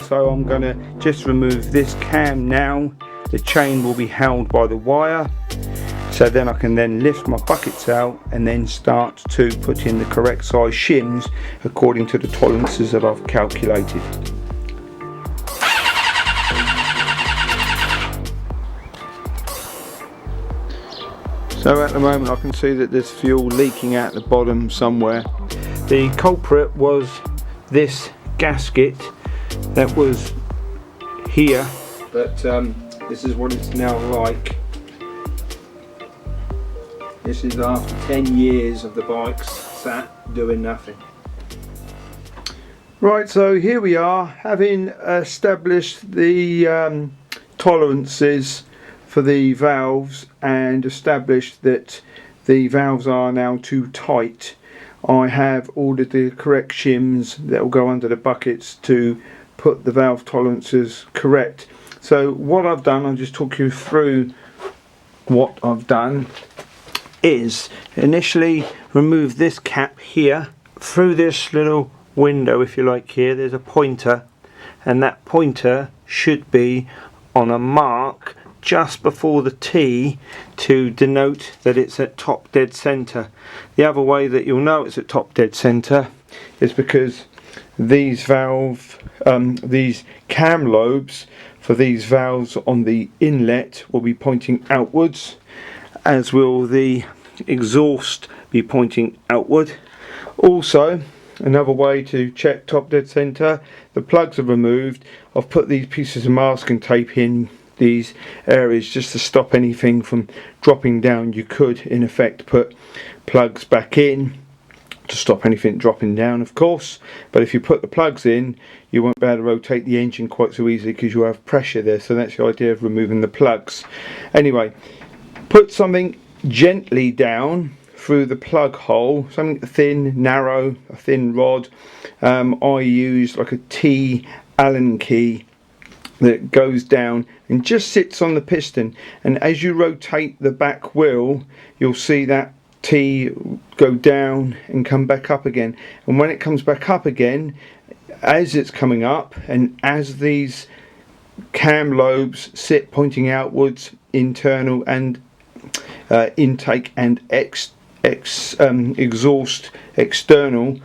So I'm going to just remove this cam now. The chain will be held by the wire, so then I can then lift my buckets out and then start to put in the correct size shims according to the tolerances that I've calculated. So at the moment I can see that there's fuel leaking out the bottom somewhere. The culprit was this gasket that was here, but this is what it's now like. This is after 10 years of the bikes sat doing nothing. Right, so here we are, having established the tolerances for the valves and established that the valves are now too tight. I have ordered the correct shims that will go under the buckets to put the valve tolerances correct. So what I've done, I'll just talk you through what I've done, is initially remove this cap here. Through this little window, if you like, here there's a pointer, and that pointer should be on a mark just before the T to denote that it's at top dead center. The other way that you'll know it's at top dead center is because these these cam lobes for these valves on the inlet will be pointing outwards, as will the exhaust be pointing outward. Also, another way to check top dead center, the plugs are removed. I've put these pieces of masking tape in these areas just to stop anything from dropping down. You could in effect put plugs back in to stop anything dropping down, of course, but if you put the plugs in you won't be able to rotate the engine quite so easily because you have pressure there. So that's the idea of removing the plugs. Anyway, put something gently down through the plug hole, something thin, narrow, a thin rod. I use like a T Allen key that goes down and just sits on the piston, and as you rotate the back wheel you'll see that T go down and come back up again, and when it comes back up again, as it's coming up and as these cam lobes sit pointing outwards, internal and intake and exhaust external,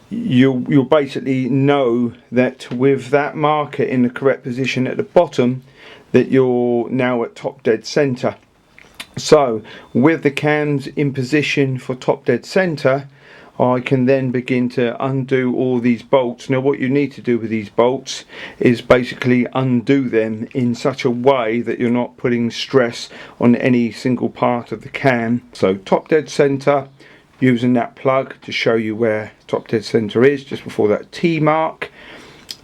you'll basically know that with that marker in the correct position at the bottom that you're now at top dead center. So with the cams in position for top dead center, I can then begin to undo all these bolts. Now what you need to do with these bolts is basically undo them in such a way that you're not putting stress on any single part of the cam. So top dead center, using that plug to show you where top dead center is, just before that T mark.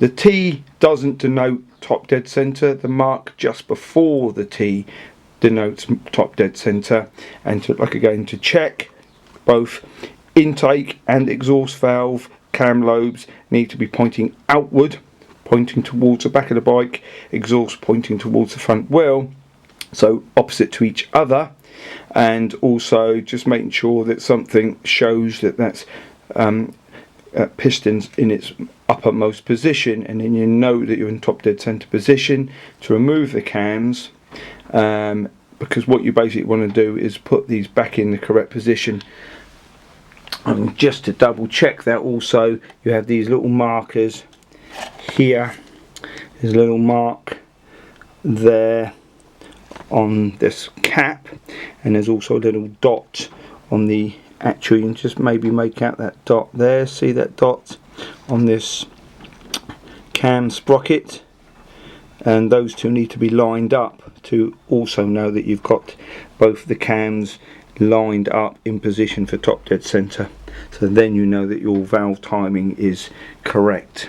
The T doesn't denote top dead center, the mark just before the T denotes top dead center. And to, like again, to check, both intake and exhaust valve cam lobes need to be pointing outward, pointing towards the back of the bike, exhaust pointing towards the front wheel, so opposite to each other. And also just making sure that something shows that that's pistons in its uppermost position, and then you know that you're in top dead center position to remove the cams, because what you basically want to do is put these back in the correct position. And just to double check that, also you have these little markers here. There's a little mark there on this cap, and there's also a little dot on the actual, you can just maybe make out that dot there, see that dot on this cam sprocket, and those two need to be lined up to also know that you've got both the cams lined up in position for top dead center, so then you know that your valve timing is correct.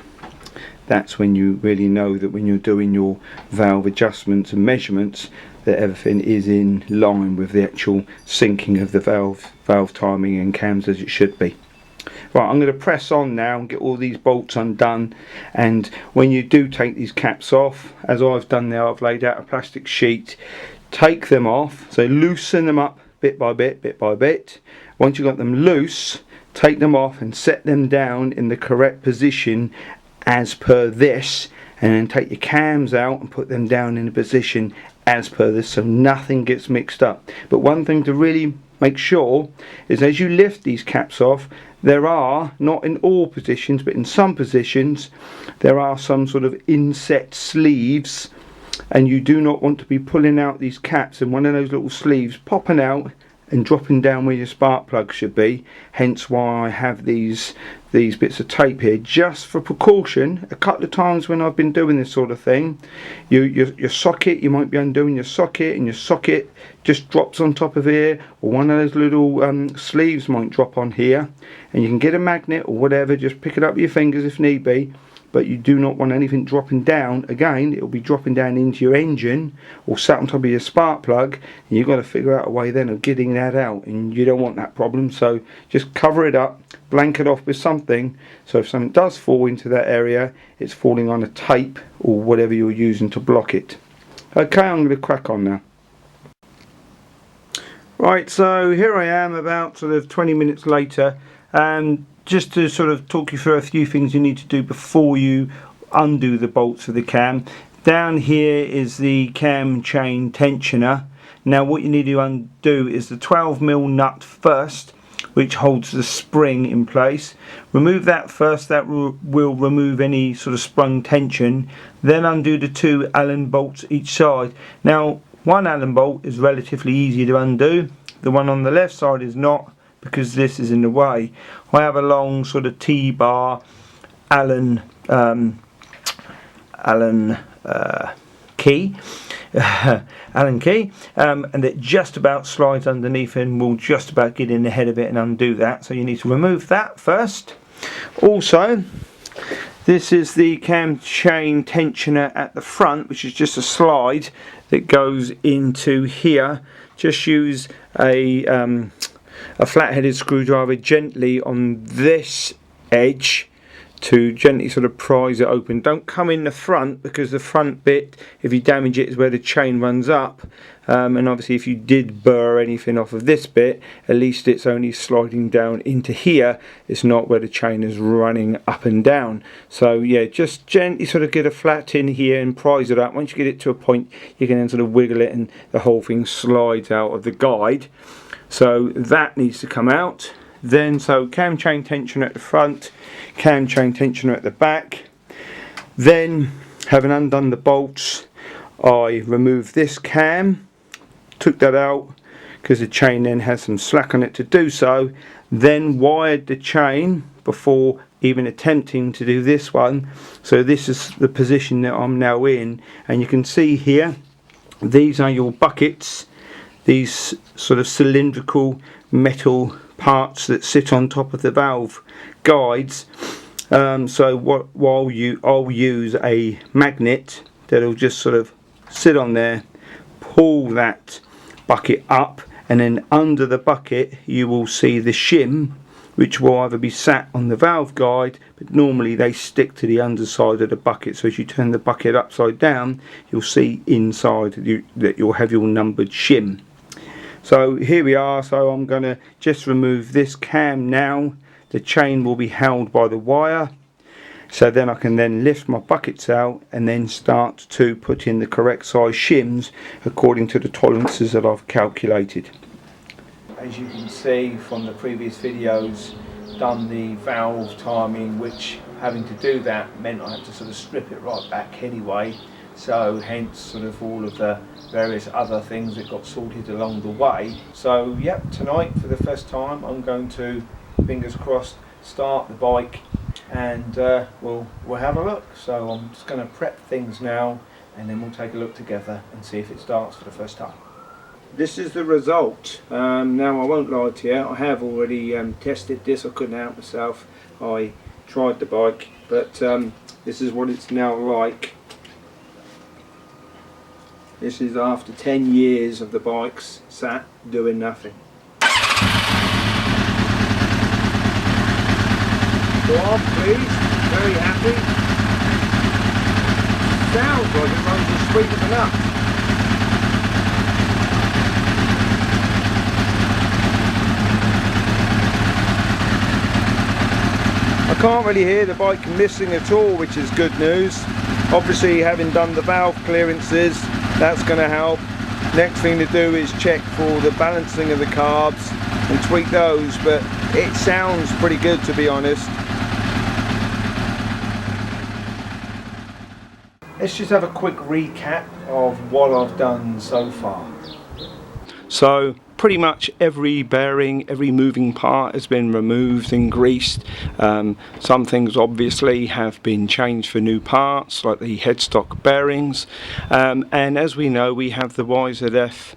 That's when you really know that when you're doing your valve adjustments and measurements that everything is in line with the actual syncing of the valve timing and cams as it should be. Right, I'm going to press on now and get all these bolts undone, and when you do take these caps off, as I've done there, I've laid out a plastic sheet, take them off, so loosen them up bit by bit, bit by bit. Once you've got them loose, take them off and set them down in the correct position as per this, and then take your cams out and put them down in a position as per this, so nothing gets mixed up. But one thing to really make sure is, as you lift these caps off, there are, not in all positions, but in some positions, there are some sort of inset sleeves, and you do not want to be pulling out these caps and one of those little sleeves popping out and dropping down where your spark plug should be. Hence why I have these bits of tape here, just for precaution. A couple of times when I've been doing this sort of thing, your socket, you might be undoing your socket, and your socket just drops on top of here, or one of those little sleeves might drop on here, and you can get a magnet or whatever, just pick it up with your fingers if need be. But you do not want anything dropping down. Again, it will be dropping down into your engine or sat on top of your spark plug, and you've got to figure out a way then of getting that out, and you don't want that problem. So just cover it up, blanket off with something, so if something does fall into that area, it's falling on a tape or whatever you're using to block it. Okay, I'm going to crack on now. Right, so here I am about sort of 20 minutes later, and just to sort of talk you through a few things you need to do before you undo the bolts of the cam. Down here is the cam chain tensioner. Now what you need to undo is the 12mm nut first, which holds the spring in place. Remove that first, that will remove any sort of sprung tension. Then undo the 2 Allen bolts each side. Now one Allen bolt is relatively easy to undo, the one on the left side is not, because this is in the way. I have a long sort of T-bar Allen key, Allen key, and it just about slides underneath and will just about get in the head of it and undo that. So you need to remove that first. Also, this is the cam chain tensioner at the front, which is just a slide that goes into here. Just use a flat-headed screwdriver gently on this edge to gently sort of prise it open. Don't come in the front, because the front bit, if you damage it, is where the chain runs up, and obviously if you did burr anything off of this bit, at least it's only sliding down into here, it's not where the chain is running up and down. So yeah, just gently sort of get a flat in here and prise it up. Once you get it to a point, you can then sort of wiggle it and the whole thing slides out of the guide. So that needs to come out. Then, so cam chain tensioner at the front, cam chain tensioner at the back. Then, having undone the bolts, I removed this cam, took that out because the chain then has some slack on it to do so. Then wired the chain before even attempting to do this one. So this is the position that I'm now in, and you can see here, these are your buckets, these sort of cylindrical metal parts that sit on top of the valve guides. So I'll use a magnet that'll just sort of sit on there, pull that bucket up, and then under the bucket you will see the shim, which will either be sat on the valve guide, but normally they stick to the underside of the bucket. So as you turn the bucket upside down, you'll see inside that you'll have your numbered shim. So here we are. So I'm going to just remove this cam now. The chain will be held by the wire, so then I can then lift my buckets out and then start to put in the correct size shims according to the tolerances that I've calculated. As you can see from the previous videos, done the valve timing, which having to do that meant I had to sort of strip it right back anyway. So hence sort of all of the various other things that got sorted along the way. So yep, tonight for the first time I'm going to, fingers crossed, start the bike, and we'll have a look. So I'm just going to prep things now, and then we'll take a look together and see if it starts for the first time. This is the result. Now I won't lie to you, I have already tested this. I couldn't help myself. I tried the bike, but this is what it's now like. This is after 10 years of the bikes sat doing nothing. So I'm pleased, very happy. Sounds like it runs as sweet as a nut. I Can't really hear the bike missing at all, which is good news. Obviously, having done the valve clearances, that's going to help. Next thing to do is check for the balancing of the carbs and tweak those, but it sounds pretty good, to be honest. Let's just have a quick recap of what I've done so far. So pretty much every bearing, every moving part has been removed and greased. Some things obviously have been changed for new parts, like the headstock bearings, and as we know, we have the YZF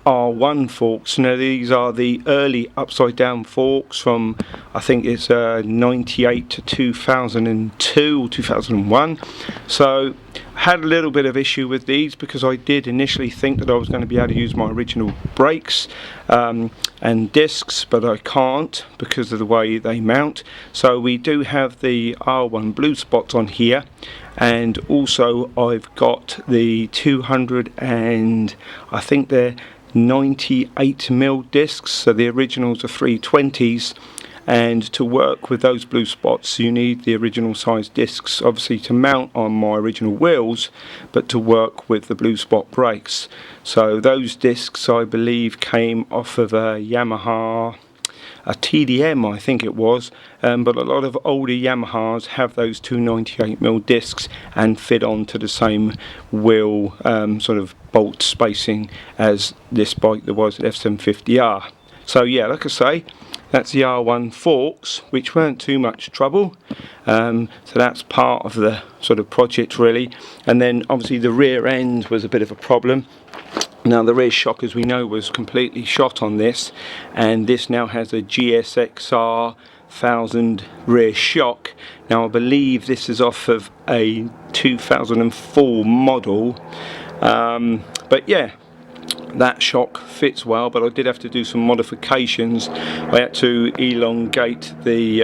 R1 forks. Now these are the early upside down forks from, I think it's 98 to 2002 or 2001. So I had a little bit of issue with these because I did initially think that I was going to be able to use my original brakes and discs, but I can't because of the way they mount. So we do have the R1 blue spots on here, and also I've got the 200 and I think they're 98mm discs, so the originals are 320s, and to work with those blue spots you need the original size discs, obviously to mount on my original wheels, but to work with the blue spot brakes. So those discs I believe came off of a Yamaha, a TDM I think it was, but a lot of older Yamahas have those 298mm discs and fit onto the same wheel sort of bolt spacing as this bike, the YZF750R. So yeah, like I say, that's the R1 forks, which weren't too much trouble, so that's part of the sort of project really. And then obviously the rear end was a bit of a problem. Now the rear shock, as we know, was completely shot on this, and this now has a GSXR 1000 rear shock. Now I believe this is off of a 2004 model, but yeah, that shock fits well, but I did have to do some modifications. I had to elongate the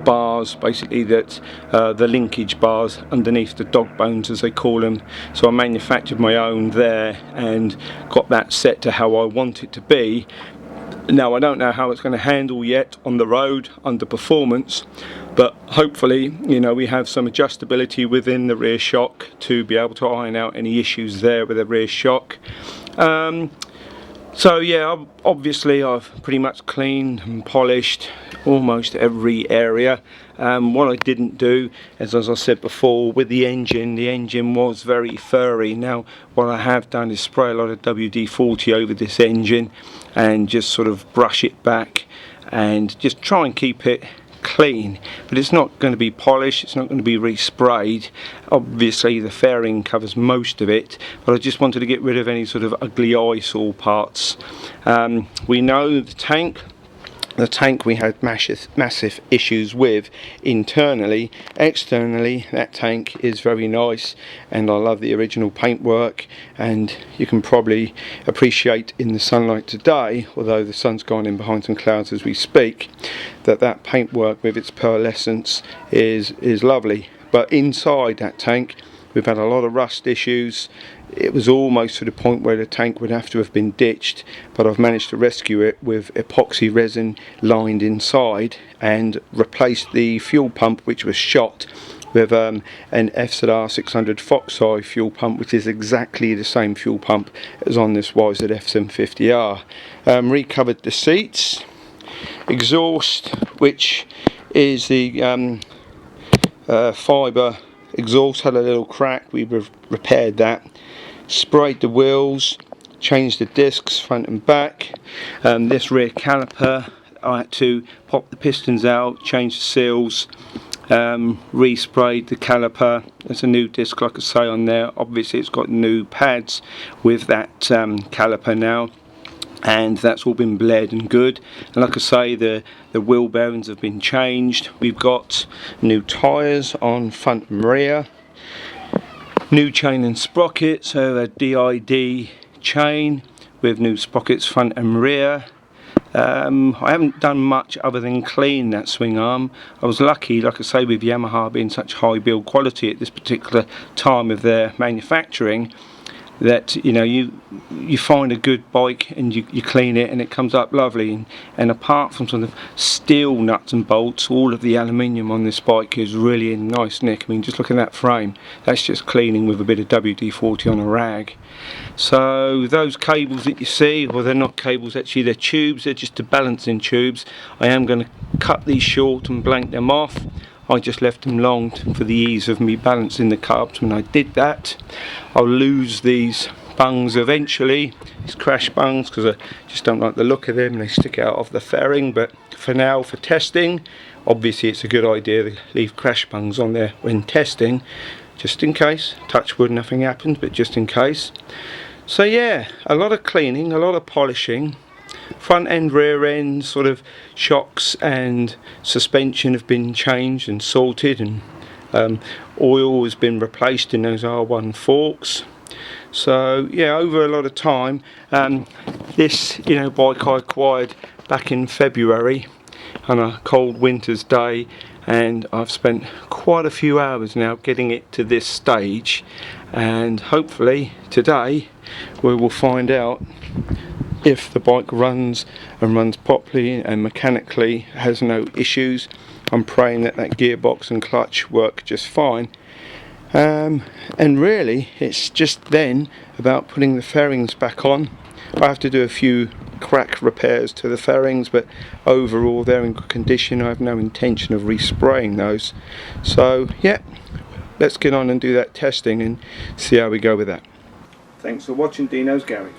bars, basically, that the linkage bars underneath the dog bones as they call them. So I manufactured my own there and got that set to how I want it to be. Now I don't know how it's going to handle yet on the road under performance, but hopefully, you know, we have some adjustability within the rear shock to be able to iron out any issues there with the rear shock. So yeah, obviously I've pretty much cleaned and polished almost every area. What I didn't do is, as I said before, with the engine was very furry. Now what I have done is spray a lot of WD-40 over this engine and just sort of brush it back and just try and keep it clean, but it's not going to be polished, it's not going to be resprayed. Obviously the fairing covers most of it, but I just wanted to get rid of any sort of ugly eyesore parts. We know the tank we had massive issues with internally. Externally that tank is very nice, and I love the original paintwork, and you can probably appreciate in the sunlight today, although the sun's gone in behind some clouds as we speak, that paintwork with its pearlescence is lovely. But inside that tank we've had a lot of rust issues. It was almost to the point where the tank would have to have been ditched, but I've managed to rescue it with epoxy resin lined inside and replaced the fuel pump, which was shot, with an FZR600 Foxeye fuel pump, which is exactly the same fuel pump as on this YZF750R. Recovered the seats, exhaust, which is the fibre exhaust, had a little crack, we repaired that. Sprayed the wheels, changed the discs front and back. This rear caliper, I had to pop the pistons out, change the seals, resprayed the caliper. There's a new disc, like I say, on there. Obviously it's got new pads with that caliper now, and that's all been bled and good. And like I say, the wheel bearings have been changed. We've got new tyres on front and rear, new chain and sprocket, so a DID chain with new sprockets front and rear. I haven't done much other than clean that swing arm. I was lucky, like I say, with Yamaha being such high build quality at this particular time of their manufacturing, that you find a good bike and you clean it and it comes up lovely, and apart from sort of steel nuts and bolts, all of the aluminium on this bike is really in nice nick. I mean, just look at that frame, that's just cleaning with a bit of WD-40 on a rag. So those cables that you see, well, they're not cables actually, they're tubes, they're just the balancing tubes. I am going to cut these short and blank them off. I just left them long for the ease of me balancing the carbs. When I did that, I'll lose these bungs eventually, these crash bungs, because I just don't like the look of them, they stick out of the fairing. But for now, for testing, obviously it's a good idea to leave crash bungs on there when testing, just in case. Touch wood, nothing happens, but just in case. So yeah, a lot of cleaning, a lot of polishing. Front end, rear end, sort of shocks and suspension have been changed and sorted, and oil has been replaced in those R1 forks. So yeah, over a lot of time. This bike I acquired back in February on a cold winter's day, and I've spent quite a few hours now getting it to this stage, and hopefully today we will find out if the bike runs and runs properly and mechanically has no issues. I'm praying that gearbox and clutch work just fine, and really it's just then about putting the fairings back on. I have to do a few crack repairs to the fairings, but overall they're in good condition. I have no intention of respraying those. So yeah, let's get on and do that testing and see how we go with that. Thanks for watching Dino's Garage.